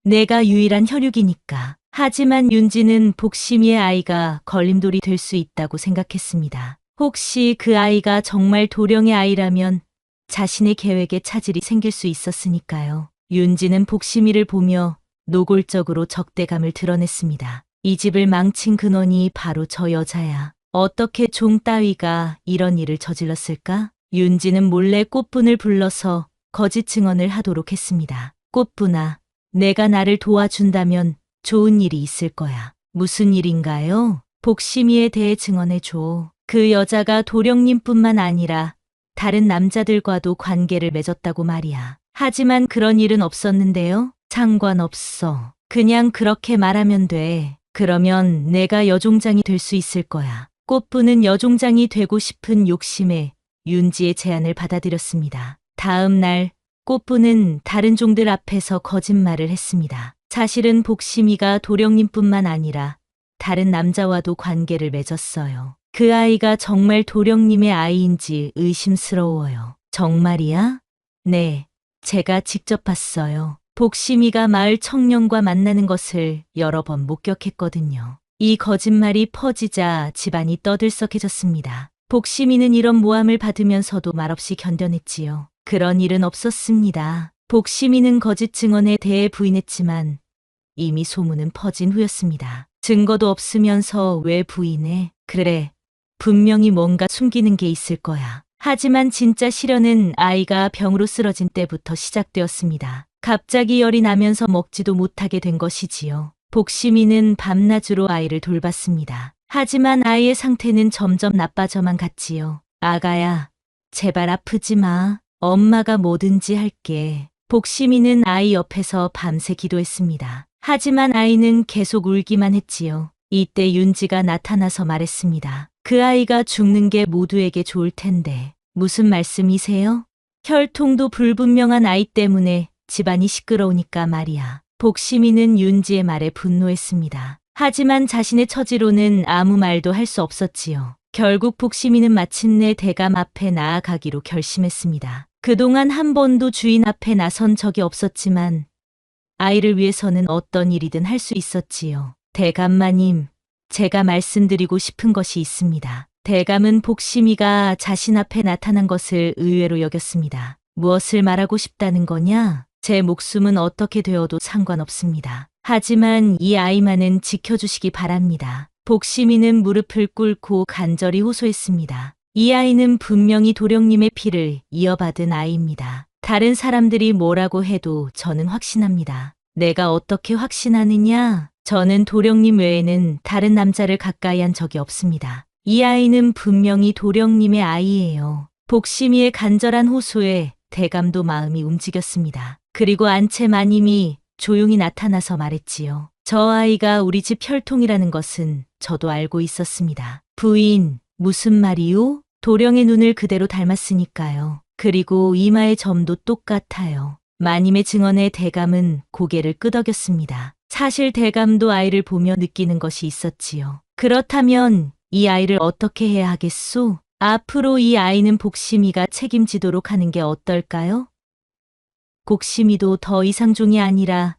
내가 유일한 혈육이니까. 하지만 윤지는 복심이의 아이가 걸림돌이 될 수 있다고 생각했습니다. 혹시 그 아이가 정말 도령의 아이라면 자신의 계획에 차질이 생길 수 있었으니까요. 윤지는 복심이를 보며 노골적으로 적대감을 드러냈습니다. 이 집을 망친 근원이 바로 저 여자야. 어떻게 종 따위가 이런 일을 저질렀을까? 윤지는 몰래 꽃분을 불러서 거짓 증언을 하도록 했습니다. 꽃분아, 내가 나를 도와준다면 좋은 일이 있을 거야. 무슨 일인가요? 복심이에 대해 증언해줘. 그 여자가 도령님뿐만 아니라 다른 남자들과도 관계를 맺었다고 말이야. 하지만 그런 일은 없었는데요. 상관없어. 그냥 그렇게 말하면 돼. 그러면 내가 여종장이 될 수 있을 거야. 꽃분은 여종장이 되고 싶은 욕심에 윤지의 제안을 받아들였습니다. 다음 날 꽃분은 다른 종들 앞에서 거짓말을 했습니다. 사실은 복심이가 도령님뿐만 아니라 다른 남자와도 관계를 맺었어요. 그 아이가 정말 도령님의 아이인지 의심스러워요. 정말이야? 네, 제가 직접 봤어요. 복심이가 마을 청년과 만나는 것을 여러 번 목격했거든요. 이 거짓말이 퍼지자 집안이 떠들썩해졌습니다. 복심이는 이런 모함을 받으면서도 말없이 견뎌냈지요. 그런 일은 없었습니다. 복심이는 거짓 증언에 대해 부인했지만 이미 소문은 퍼진 후였습니다. 증거도 없으면서 왜 부인해? 그래, 분명히 뭔가 숨기는 게 있을 거야. 하지만 진짜 시련은 아이가 병으로 쓰러진 때부터 시작되었습니다. 갑자기 열이 나면서 먹지도 못하게 된 것이지요. 복심이는 밤낮으로 아이를 돌봤습니다. 하지만 아이의 상태는 점점 나빠져만 갔지요. 아가야, 제발 아프지 마. 엄마가 뭐든지 할게. 복심이는 아이 옆에서 밤새 기도했습니다. 하지만 아이는 계속 울기만 했지요. 이때 윤지가 나타나서 말했습니다. 그 아이가 죽는 게 모두에게 좋을 텐데. 무슨 말씀이세요? 혈통도 불분명한 아이 때문에 집안이 시끄러우니까 말이야. 복심이는 윤지의 말에 분노했습니다. 하지만 자신의 처지로는 아무 말도 할 수 없었지요. 결국 복심이는 마침내 대감 앞에 나아가기로 결심했습니다. 그동안 한 번도 주인 앞에 나선 적이 없었지만 아이를 위해서는 어떤 일이든 할 수 있었지요. 대감마님, 제가 말씀드리고 싶은 것이 있습니다. 대감은 복심이가 자신 앞에 나타난 것을 의외로 여겼습니다. 무엇을 말하고 싶다는 거냐? 제 목숨은 어떻게 되어도 상관없습니다. 하지만 이 아이만은 지켜주시기 바랍니다. 복심이는 무릎을 꿇고 간절히 호소했습니다. 이 아이는 분명히 도령님의 피를 이어받은 아이입니다. 다른 사람들이 뭐라고 해도 저는 확신합니다. 내가 어떻게 확신하느냐? 저는 도령님 외에는 다른 남자를 가까이 한 적이 없습니다. 이 아이는 분명히 도령님의 아이예요. 복심이의 간절한 호소에 대감도 마음이 움직였습니다. 그리고 안채 마님이 조용히 나타나서 말했지요. 저 아이가 우리 집 혈통이라는 것은 저도 알고 있었습니다. 부인, 무슨 말이요? 도령의 눈을 그대로 닮았으니까요. 그리고 이마의 점도 똑같아요. 마님의 증언에 대감은 고개를 끄덕였습니다. 사실 대감도 아이를 보며 느끼는 것이 있었지요. 그렇다면 이 아이를 어떻게 해야 하겠소? 앞으로 이 아이는 복심이가 책임지도록 하는 게 어떨까요? 복심이도 더 이상 종이 아니라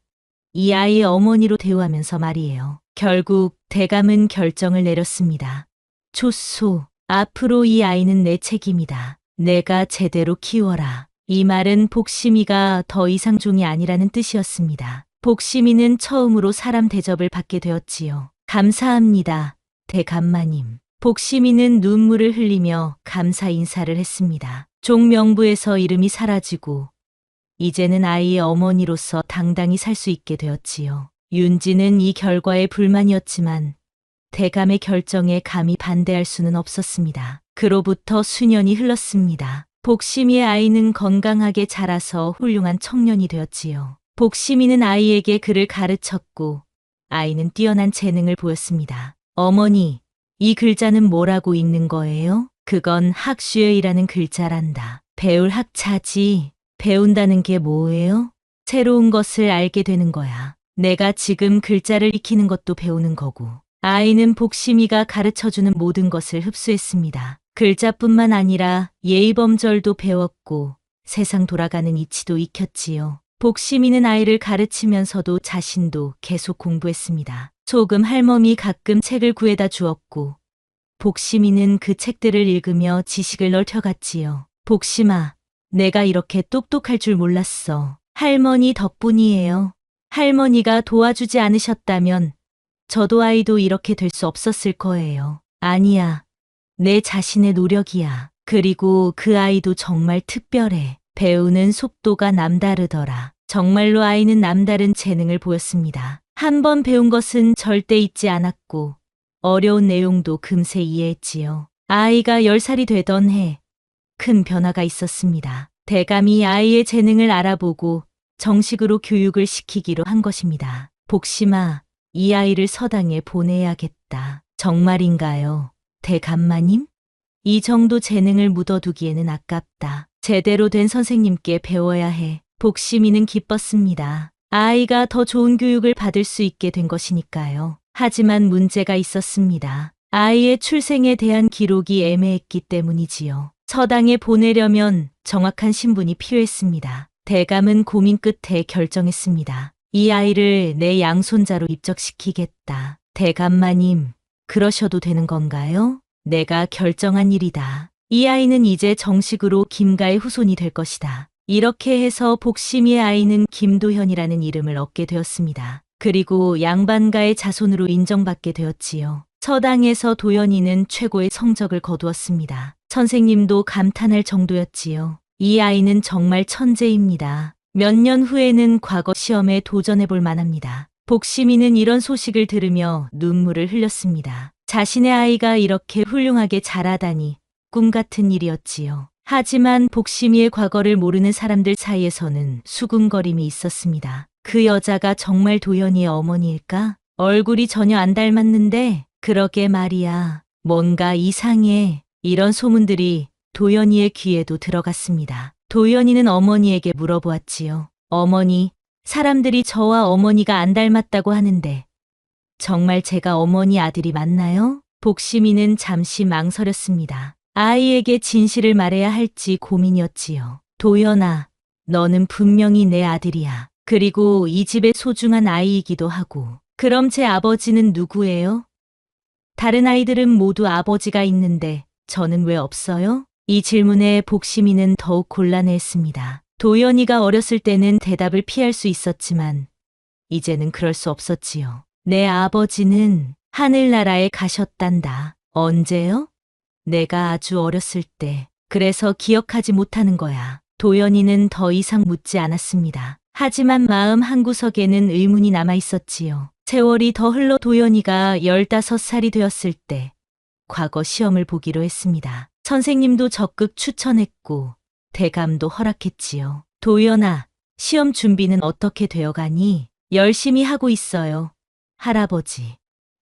이 아이의 어머니로 대우하면서 말이에요. 결국 대감은 결정을 내렸습니다. 좋소, 앞으로 이 아이는 내 책임이다. 내가 제대로 키워라. 이 말은 복심이가 더 이상 종이 아니라는 뜻이었습니다. 복심이는 처음으로 사람 대접을 받게 되었지요. 감사합니다, 대감마님. 복심이는 눈물을 흘리며 감사 인사를 했습니다. 종명부에서 이름이 사라지고 이제는 아이의 어머니로서 당당히 살 수 있게 되었지요. 윤지는 이 결과에 불만이었지만 대감의 결정에 감히 반대할 수는 없었습니다. 그로부터 수년이 흘렀습니다. 복심이의 아이는 건강하게 자라서 훌륭한 청년이 되었지요. 복심이는 아이에게 글을 가르쳤고 아이는 뛰어난 재능을 보였습니다. 어머니, 이 글자는 뭐라고 읽는 거예요? 그건 학슈에이라는 글자란다. 배울 학자지. 배운다는 게 뭐예요? 새로운 것을 알게 되는 거야. 내가 지금 글자를 익히는 것도 배우는 거고. 아이는 복심이가 가르쳐주는 모든 것을 흡수했습니다. 글자뿐만 아니라 예의범절도 배웠고 세상 돌아가는 이치도 익혔지요. 복심이는 아이를 가르치면서도 자신도 계속 공부했습니다. 소금 할멈이 가끔 책을 구해다 주었고 복심이는 그 책들을 읽으며 지식을 넓혀갔지요. 복심아, 내가 이렇게 똑똑할 줄 몰랐어. 할머니 덕분이에요. 할머니가 도와주지 않으셨다면 저도 아이도 이렇게 될 수 없었을 거예요. 아니야. 내 자신의 노력이야. 그리고 그 아이도 정말 특별해. 배우는 속도가 남다르더라. 정말로 아이는 남다른 재능을 보였습니다. 한 번 배운 것은 절대 잊지 않았고 어려운 내용도 금세 이해했지요. 아이가 10살이 되던 해 큰 변화가 있었습니다. 대감이 아이의 재능을 알아보고 정식으로 교육을 시키기로 한 것입니다. 복심아, 이 아이를 서당에 보내야겠다. 정말인가요? 대감마님? 이 정도 재능을 묻어두기에는 아깝다. 제대로 된 선생님께 배워야 해. 복심이는 기뻤습니다. 아이가 더 좋은 교육을 받을 수 있게 된 것이니까요. 하지만 문제가 있었습니다. 아이의 출생에 대한 기록이 애매했기 때문이지요. 서당에 보내려면 정확한 신분이 필요했습니다. 대감은 고민 끝에 결정했습니다. 이 아이를 내 양손자로 입적시키겠다. 대감마님, 그러셔도 되는 건가요? 내가 결정한 일이다. 이 아이는 이제 정식으로 김가의 후손이 될 것이다. 이렇게 해서 복심이의 아이는 김도현이라는 이름을 얻게 되었습니다. 그리고 양반가의 자손으로 인정받게 되었지요. 서당에서 도연이는 최고의 성적을 거두었습니다. 선생님도 감탄할 정도였지요. 이 아이는 정말 천재입니다. 몇 년 후에는 과거 시험에 도전해 볼 만합니다. 복심이는 이런 소식을 들으며 눈물을 흘렸습니다. 자신의 아이가 이렇게 훌륭하게 자라다니 꿈 같은 일이었지요. 하지만 복심이의 과거를 모르는 사람들 사이에서는 수군거림이 있었습니다. 그 여자가 정말 도연이의 어머니일까? 얼굴이 전혀 안 닮았는데 그러게 말이야. 뭔가 이상해. 이런 소문들이 도연이의 귀에도 들어갔습니다. 도연이는 어머니에게 물어보았지요. 어머니, 사람들이 저와 어머니가 안 닮았다고 하는데 정말 제가 어머니 아들이 맞나요? 복심이는 잠시 망설였습니다. 아이에게 진실을 말해야 할지 고민이었지요. 도연아, 너는 분명히 내 아들이야. 그리고 이 집의 소중한 아이이기도 하고. 그럼 제 아버지는 누구예요? 다른 아이들은 모두 아버지가 있는데 저는 왜 없어요? 이 질문에 복심이는 더욱 곤란해했습니다. 도연이가 어렸을 때는 대답을 피할 수 있었지만 이제는 그럴 수 없었지요. 내 아버지는 하늘나라에 가셨단다. 언제요? 내가 아주 어렸을 때. 그래서 기억하지 못하는 거야. 도연이는 더 이상 묻지 않았습니다. 하지만 마음 한구석에는 의문이 남아 있었지요. 세월이 더 흘러 도연이가 15살이 되었을 때 과거 시험을 보기로 했습니다. 선생님도 적극 추천했고 대감도 허락했지요. 도연아, 시험 준비는 어떻게 되어가니? 열심히 하고 있어요. 할아버지.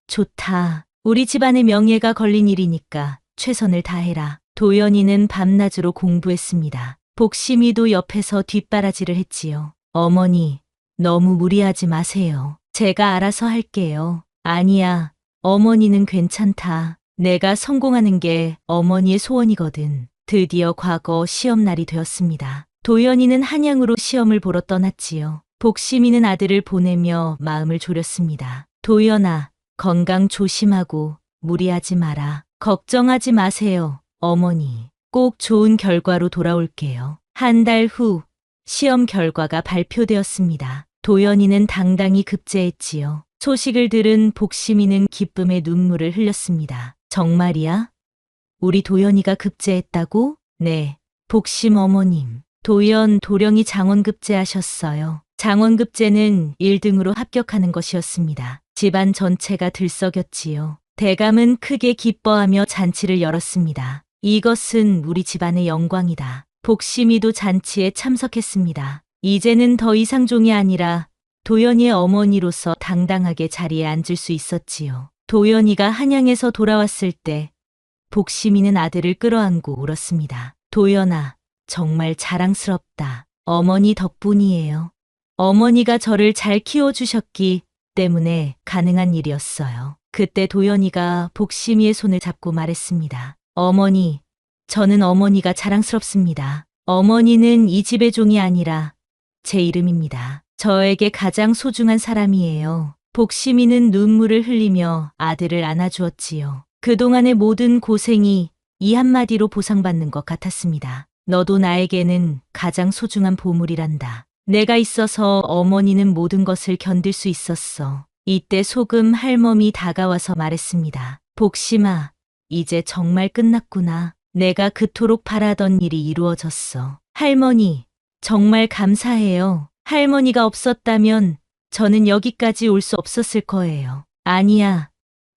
좋다. 우리 집안의 명예가 걸린 일이니까 최선을 다해라. 도연이는 밤낮으로 공부했습니다. 복심이도 옆에서 뒷바라지를 했지요. 어머니, 너무 무리하지 마세요. 제가 알아서 할게요. 아니야, 어머니는 괜찮다. 내가 성공하는 게 어머니의 소원이거든. 드디어 과거 시험날이 되었습니다. 도연이는 한양으로 시험을 보러 떠났지요. 복심이는 아들을 보내며 마음을 졸였습니다. 도연아, 건강 조심하고 무리하지 마라. 걱정하지 마세요, 어머니. 꼭 좋은 결과로 돌아올게요. 한 달 후 시험 결과가 발표되었습니다. 도연이는 당당히 급제했지요. 소식을 들은 복심이는 기쁨의 눈물을 흘렸습니다. 정말이야? 우리 도연이가 급제했다고? 네. 복심 어머님. 도연 도령이 장원급제하셨어요. 장원급제는 1등으로 합격하는 것이었습니다. 집안 전체가 들썩였지요. 대감은 크게 기뻐하며 잔치를 열었습니다. 이것은 우리 집안의 영광이다. 복심이도 잔치에 참석했습니다. 이제는 더 이상 종이 아니라 도연이의 어머니로서 당당하게 자리에 앉을 수 있었지요. 도연이가 한양에서 돌아왔을 때 복심이는 아들을 끌어안고 울었습니다. 도연아, 정말 자랑스럽다. 어머니 덕분이에요. 어머니가 저를 잘 키워주셨기 때문에 가능한 일이었어요. 그때 도연이가 복심이의 손을 잡고 말했습니다. 어머니, 저는 어머니가 자랑스럽습니다. 어머니는 이 집의 종이 아니라 제 이름입니다. 저에게 가장 소중한 사람이에요. 복심이는 눈물을 흘리며 아들을 안아주었지요. 그동안의 모든 고생이 이 한마디로 보상받는 것 같았습니다. 너도 나에게는 가장 소중한 보물이란다. 내가 있어서 어머니는 모든 것을 견딜 수 있었어. 이때 소금 할멈이 다가와서 말했습니다. 복심아, 이제 정말 끝났구나. 내가 그토록 바라던 일이 이루어졌어. 할머니, 정말 감사해요. 할머니가 없었다면 저는 여기까지 올 수 없었을 거예요. 아니야.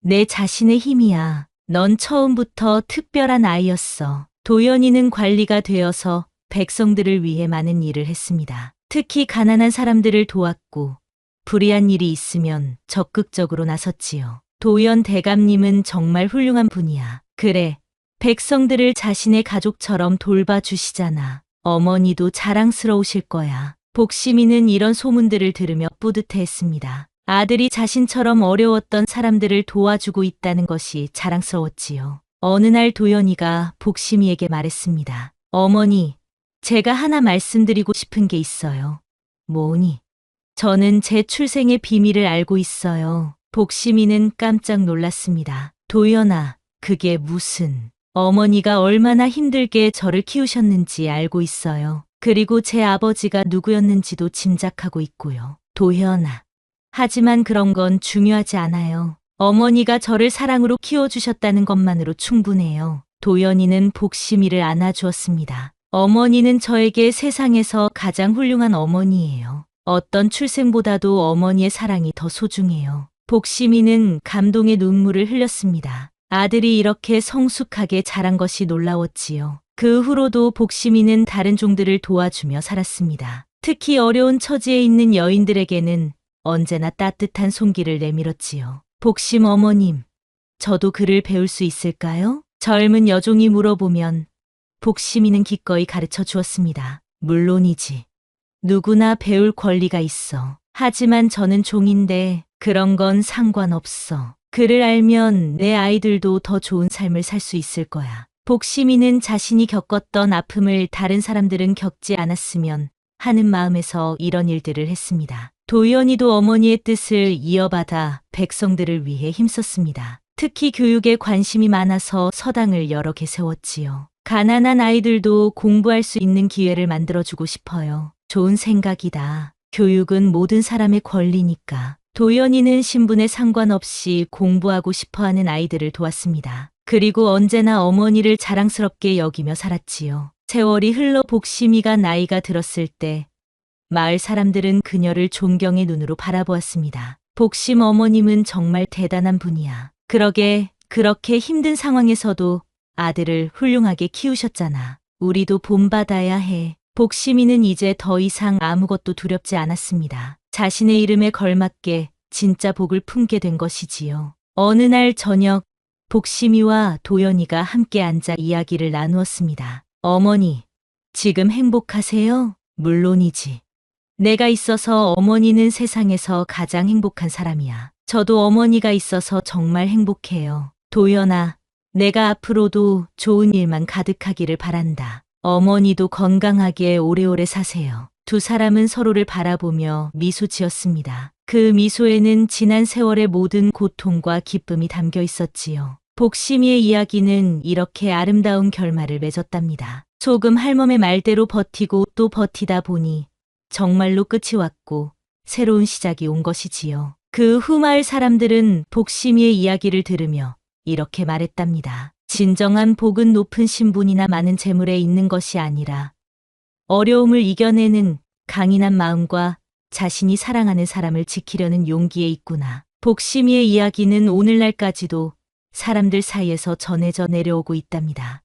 내 자신의 힘이야. 넌 처음부터 특별한 아이였어. 도연이는 관리가 되어서 백성들을 위해 많은 일을 했습니다. 특히 가난한 사람들을 도왔고 불의한 일이 있으면 적극적으로 나섰지요. 도연 대감님은 정말 훌륭한 분이야. 그래, 백성들을 자신의 가족처럼 돌봐주시잖아. 어머니도 자랑스러우실 거야. 복심이는 이런 소문들을 들으며 뿌듯해했습니다. 아들이 자신처럼 어려웠던 사람들을 도와주고 있다는 것이 자랑스러웠지요. 어느 날 도연이가 복심이에게 말했습니다. 어머니, 제가 하나 말씀드리고 싶은 게 있어요. 뭐니? 저는 제 출생의 비밀을 알고 있어요. 복심이는 깜짝 놀랐습니다. 도연아, 그게 무슨... 어머니가 얼마나 힘들게 저를 키우셨는지 알고 있어요. 그리고 제 아버지가 누구였는지도 짐작하고 있고요. 도연아. 하지만 그런 건 중요하지 않아요. 어머니가 저를 사랑으로 키워주셨다는 것만으로 충분해요. 도연이는 복심이를 안아주었습니다. 어머니는 저에게 세상에서 가장 훌륭한 어머니예요. 어떤 출생보다도 어머니의 사랑이 더 소중해요. 복심이는 감동의 눈물을 흘렸습니다. 아들이 이렇게 성숙하게 자란 것이 놀라웠지요. 그 후로도 복심이는 다른 종들을 도와주며 살았습니다. 특히 어려운 처지에 있는 여인들에게는 언제나 따뜻한 손길을 내밀었지요. 복심 어머님, 저도 글을 배울 수 있을까요? 젊은 여종이 물어보면 복심이는 기꺼이 가르쳐 주었습니다. 물론이지. 누구나 배울 권리가 있어. 하지만 저는 종인데 그런 건 상관없어. 글을 알면 내 아이들도 더 좋은 삶을 살 수 있을 거야. 복심이는 자신이 겪었던 아픔을 다른 사람들은 겪지 않았으면 하는 마음에서 이런 일들을 했습니다. 도연이도 어머니의 뜻을 이어받아 백성들을 위해 힘썼습니다. 특히 교육에 관심이 많아서 서당을 여러 개 세웠지요. 가난한 아이들도 공부할 수 있는 기회를 만들어주고 싶어요. 좋은 생각이다. 교육은 모든 사람의 권리니까. 도연이는 신분에 상관없이 공부하고 싶어하는 아이들을 도왔습니다. 그리고 언제나 어머니를 자랑스럽게 여기며 살았지요. 세월이 흘러 복심이가 나이가 들었을 때 마을 사람들은 그녀를 존경의 눈으로 바라보았습니다. 복심 어머님은 정말 대단한 분이야. 그러게 그렇게 힘든 상황에서도 아들을 훌륭하게 키우셨잖아. 우리도 본받아야 해. 복심이는 이제 더 이상 아무것도 두렵지 않았습니다. 자신의 이름에 걸맞게 진짜 복을 품게 된 것이지요. 어느 날 저녁 복심이와 도연이가 함께 앉아 이야기를 나누었습니다. 어머니, 지금 행복하세요? 물론이지. 내가 있어서 어머니는 세상에서 가장 행복한 사람이야. 저도 어머니가 있어서 정말 행복해요. 도연아, 내가 앞으로도 좋은 일만 가득하기를 바란다. 어머니도 건강하게 오래오래 사세요. 두 사람은 서로를 바라보며 미소 지었습니다. 그 미소에는 지난 세월의 모든 고통과 기쁨이 담겨 있었지요. 복심이의 이야기는 이렇게 아름다운 결말을 맺었답니다. 소금 할멈의 말대로 버티고 또 버티다 보니 정말로 끝이 왔고 새로운 시작이 온 것이지요. 그 후 마을 사람들은 복심이의 이야기를 들으며 이렇게 말했답니다. 진정한 복은 높은 신분이나 많은 재물에 있는 것이 아니라 어려움을 이겨내는 강인한 마음과 자신이 사랑하는 사람을 지키려는 용기에 있구나. 복심이의 이야기는 오늘날까지도 사람들 사이에서 전해져 내려오고 있답니다.